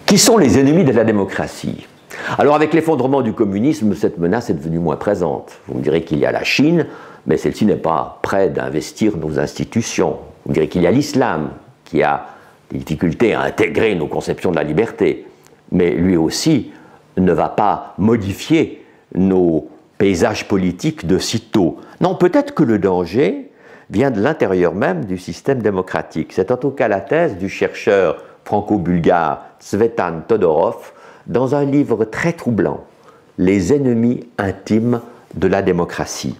Qui sont les ennemis de la démocratie? Alors avec l'effondrement du communisme, cette menace est devenue moins présente. Vous me direz qu'il y a la Chine, mais celle-ci n'est pas prête d'investir nos institutions. Vous me direz qu'il y a l'islam, qui a des difficultés à intégrer nos conceptions de la liberté, mais lui aussi ne va pas modifier nos paysages politiques de sitôt. Non, peut-être que le danger vient de l'intérieur même du système démocratique. C'est en tout cas la thèse du chercheur franco-bulgare Tsvetan Todorov dans un livre très troublant, Les ennemis intimes de la démocratie.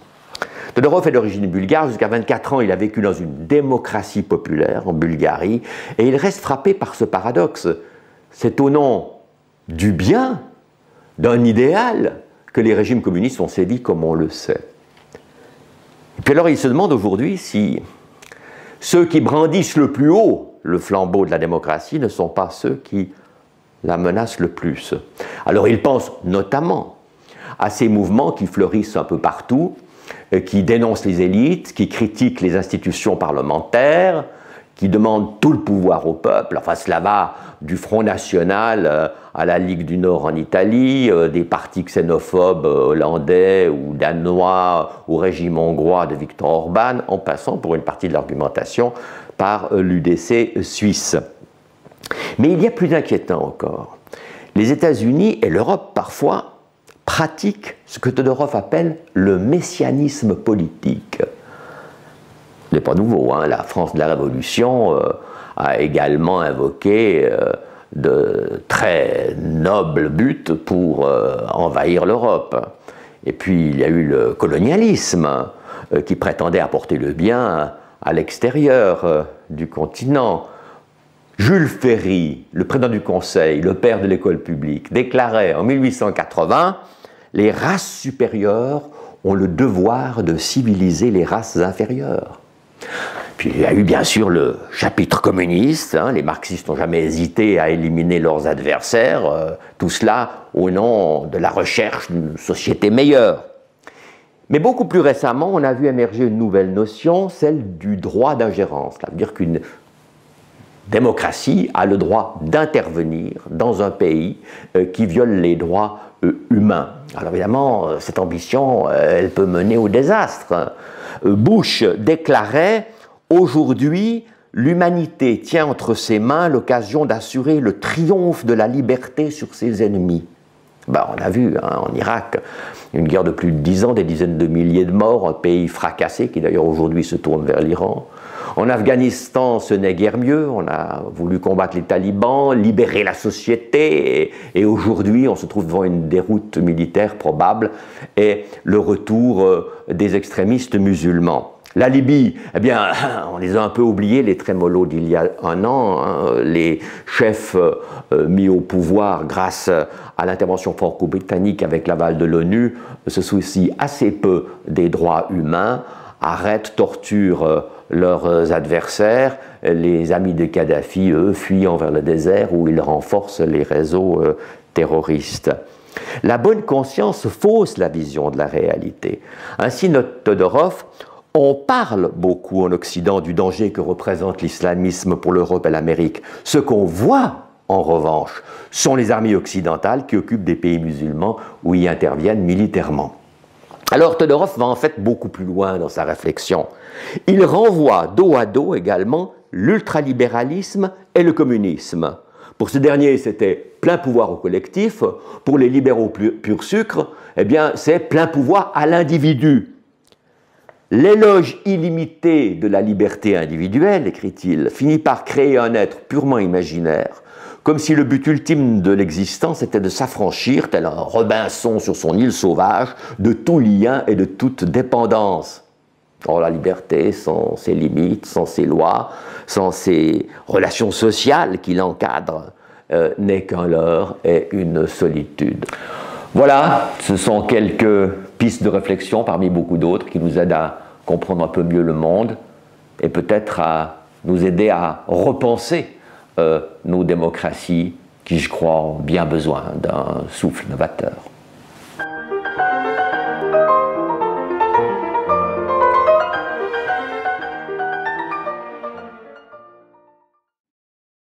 Todorov est d'origine bulgare, jusqu'à 24 ans il a vécu dans une démocratie populaire en Bulgarie et il reste frappé par ce paradoxe. C'est au nom du bien, d'un idéal, que les régimes communistes ont sévi comme on le sait. Et puis alors il se demande aujourd'hui si ceux qui brandissent le plus haut le flambeau de la démocratie ne sont pas ceux qui la menacent le plus. Alors il pense notamment à ces mouvements qui fleurissent un peu partout, qui dénoncent les élites, qui critiquent les institutions parlementaires, qui demandent tout le pouvoir au peuple. Enfin, cela va du Front National à la Ligue du Nord en Italie, des partis xénophobes hollandais ou danois au régime hongrois de Viktor Orban, en passant pour une partie de l'argumentation par l'UDC suisse. Mais il y a plus inquiétant encore. Les États-Unis et l'Europe, parfois, pratiquent ce que Todorov appelle le messianisme politique. Ce n'est pas nouveau, hein. La France de la Révolution a également invoqué de très nobles buts pour envahir l'Europe. Et puis il y a eu le colonialisme qui prétendait apporter le bien à l'extérieur du continent. Jules Ferry, le président du Conseil, le père de l'école publique, déclarait en 1880 « Les races supérieures ont le devoir de civiliser les races inférieures ». Puis il y a eu bien sûr le chapitre communiste, hein, les marxistes n'ont jamais hésité à éliminer leurs adversaires, tout cela au nom de la recherche d'une société meilleure. Mais beaucoup plus récemment, on a vu émerger une nouvelle notion, celle du droit d'ingérence. Ça veut dire qu'une démocratie a le droit d'intervenir dans un pays qui viole les droits humains. Alors évidemment, cette ambition, elle peut mener au désastre. Bush déclarait « Aujourd'hui, l'humanité tient entre ses mains l'occasion d'assurer le triomphe de la liberté sur ses ennemis. » Ben, on a vu hein, en Irak une guerre de plus de 10 ans, des dizaines de milliers de morts, un pays fracassé qui d'ailleurs aujourd'hui se tourne vers l'Iran. En Afghanistan, ce n'est guère mieux, on a voulu combattre les talibans, libérer la société, et aujourd'hui on se trouve devant une déroute militaire probable et le retour des extrémistes musulmans. La Libye, eh bien, on les a un peu oubliés, les trémolos d'il y a un an, hein, les chefs mis au pouvoir grâce à l'intervention franco-britannique avec l'aval de l'ONU se soucient assez peu des droits humains, arrêtent, torturent leurs adversaires. Les amis de Kadhafi, eux, fuient vers le désert où ils renforcent les réseaux terroristes. La bonne conscience fausse la vision de la réalité. Ainsi, note Todorov, on parle beaucoup en Occident du danger que représente l'islamisme pour l'Europe et l'Amérique. Ce qu'on voit, en revanche, sont les armées occidentales qui occupent des pays musulmans ou y interviennent militairement. Alors Todorov va en fait beaucoup plus loin dans sa réflexion. Il renvoie dos à dos également l'ultralibéralisme et le communisme. Pour ce dernier, c'était plein pouvoir au collectif. Pour les libéraux pur sucre, eh bien, c'est plein pouvoir à l'individu. L'éloge illimité de la liberté individuelle, écrit-il, finit par créer un être purement imaginaire, comme si le but ultime de l'existence était de s'affranchir, tel un Robinson sur son île sauvage, de tout lien et de toute dépendance. Or, la liberté, sans ses limites, sans ses lois, sans ses relations sociales qui l'encadrent, n'est qu'un leurre et une solitude. Voilà, ce sont quelques pistes de réflexion parmi beaucoup d'autres qui nous aident à comprendre un peu mieux le monde et peut-être à nous aider à repenser nos démocraties qui, je crois, ont bien besoin d'un souffle novateur.